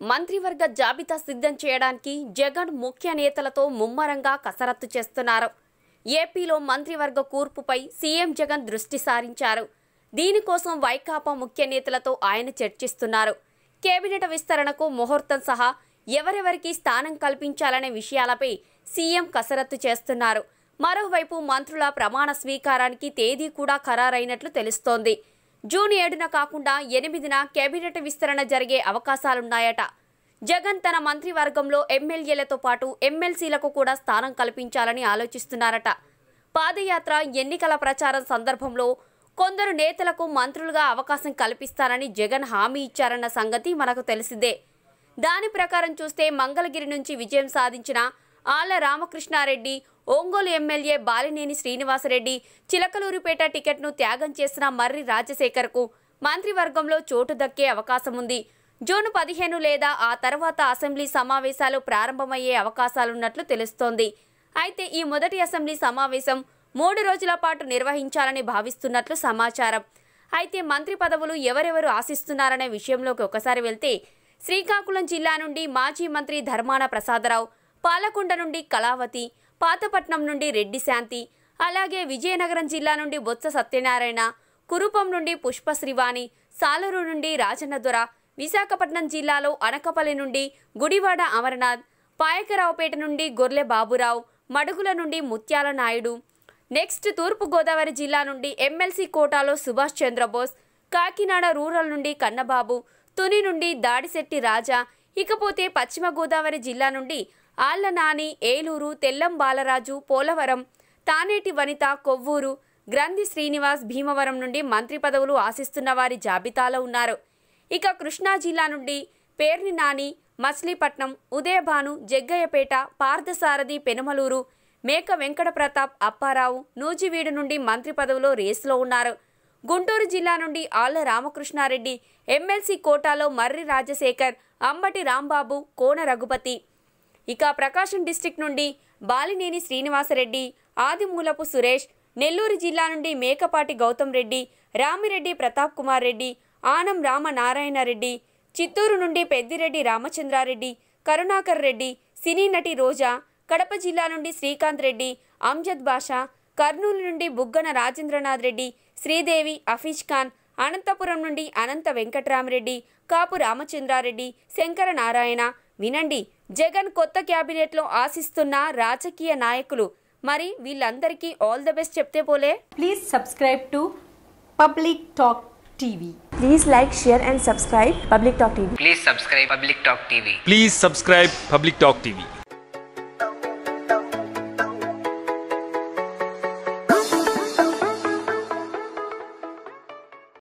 మంత్రివర్గ జాబితా సిద్ధం చేయడానికి జగన్ ముఖ్య నేతలతో ముమ్మరంగా కసరత్తు చేస్తున్నారు. ఏపీలో మంత్రివర్గ కూర్పుపై సీఎం జగన్ దృష్టి సారించారు. దీనికోసం వైకాపా ముఖ్య నేతలతో ఆయన చర్చిస్తున్నారు. కేబినెట్ విస్తరణకు ముహూర్తం సహా ఎవరెవరికి స్థానం కల్పించాలనే విషయాలపై సీఎం కసరత్తు చేస్తున్నారు. మరోవైపు మంత్రుల ప్రమాణ స్వీకారానికి తేదీ కూడా ఖరారైనట్లు తెలుస్తోంది. జూన్ 7న కాకుండా 8న కేబినెట్ విస్తరణ జరిగే అవకాశాలున్నాయట. జగన్ తన మంత్రివర్గంలో ఎమ్మెల్యేలతో పాటు ఎమ్మెల్సీలకు కూడా స్థానం కల్పించాలని ఆలోచిస్తున్నారట. పాదయాత్ర, ఎన్నికల ప్రచారం సందర్భంలో కొందరు నేతలకు మంత్రులుగా అవకాశం కల్పిస్తారని జగన్ హామీ ఇచ్చారన్న సంగతి మనకు తెలిసిందే. దాని ప్రకారం చూస్తే మంగళగిరి నుంచి విజయం సాధించిన ఆళ్ల రామకృష్ణారెడ్డి, ఒంగోలు ఎమ్మెల్యే బాలినేని శ్రీనివాసరెడ్డి, చిలకలూరిపేట టికెట్ను త్యాగం చేసిన మర్రి రాజశేఖర్కు మంత్రివర్గంలో చోటు దక్కే అవకాశం ఉంది. జూన్ 15 లేదా ఆ తర్వాత అసెంబ్లీ సమావేశాలు ప్రారంభమయ్యే అవకాశాలున్నట్లు తెలుస్తోంది. అయితే ఈ మొదటి అసెంబ్లీ సమావేశం 3 రోజుల పాటు నిర్వహించాలని భావిస్తున్నట్లు సమాచారం. అయితే మంత్రి పదవులు ఎవరెవరు ఆశిస్తున్నారనే విషయంలోకి ఒకసారి వెళ్తే, శ్రీకాకుళం జిల్లా నుండి మాజీ మంత్రి ధర్మాన ప్రసాదరావు, పాలకొండ నుండి కళావతి, పాతపట్నం నుండి రెడ్డి శాంతి, అలాగే విజయనగరం జిల్లా నుండి బొత్స సత్యనారాయణ, కురుపం నుండి పుష్ప శ్రీవాణి, సాలూరు నుండి రాజన్నదొర, విశాఖపట్నం జిల్లాలో అనకపల్లి నుండి గుడివాడ అమరనాథ్, పాయకరావుపేట నుండి గొర్లె బాబురావు, మడుగుల నుండి ముత్యాల నాయుడు, నెక్స్ట్ తూర్పుగోదావరి జిల్లా నుండి ఎమ్మెల్సీ కోటాలో సుభాష్ చంద్రబోస్, కాకినాడ రూరల్ నుండి కన్నబాబు, తుని నుండి దాడిశెట్టి రాజా, ఇకపోతే పశ్చిమ గోదావరి జిల్లా నుండి ఆళ్ల నాని, ఏలూరు, తెల్లం బాలరాజు, పోలవరం, తానేటి వనిత, కొవ్వూరు, గ్రంథి శ్రీనివాస్, భీమవరం నుండి మంత్రి పదవులు ఆశిస్తున్న వారి జాబితాలో ఉన్నారు. ఇక కృష్ణా జిల్లా నుండి పేర్ని నాని, మచిలీపట్నం, ఉదయభాను, జగ్గయ్యపేట, పార్థసారథి, పెనుమలూరు, మేక వెంకట ప్రతాప్, అప్పారావు, నూజివీడు నుండి మంత్రి పదవులో రేసులో ఉన్నారు. గుంటూరు జిల్లా నుండి ఆళ్ల రామకృష్ణారెడ్డి, ఎమ్మెల్సీ కోటాలో మర్రి రాజశేఖర్, అంబటి రాంబాబు, కోన రఘుపతి. ఇక ప్రకాశం డిస్టిక్ నుండి బాలినేని శ్రీనివాసరెడ్డి, ఆదిమూలపు సురేష్, నెల్లూరు జిల్లా నుండి మేకపాటి గౌతమ్ రెడ్డి, రామిరెడ్డి ప్రతాప్ కుమార్ రెడ్డి, ఆనం రామనారాయణ రెడ్డి, చిత్తూరు నుండి పెద్దిరెడ్డి రామచంద్రారెడ్డి, కరుణాకర్ రెడ్డి, సినీ నటి రోజా, కడప జిల్లా నుండి శ్రీకాంత్ రెడ్డి, అంజద్ బాషా, కర్నూలు నుండి బుగ్గన రాజేంద్రనాథ్ రెడ్డి, శ్రీదేవి, అఫీజ్ ఖాన్, అనంతపురం నుండి అనంత వెంకట్రామరెడ్డి, కాపు రామచంద్రారెడ్డి, శంకర నారాయణ. వినండి, జగన్ కొత్త క్యాబినెట్లో ఆశిస్తున్న రాజకీయ నాయకులు. మరి వీళ్ళందరికీ ఆల్ ద బెస్ట్ చెప్తే పోలే. Please subscribe to public talk TV. Please like, share and subscribe Public Talk TV. Please subscribe Public Talk TV. Please subscribe Public Talk TV.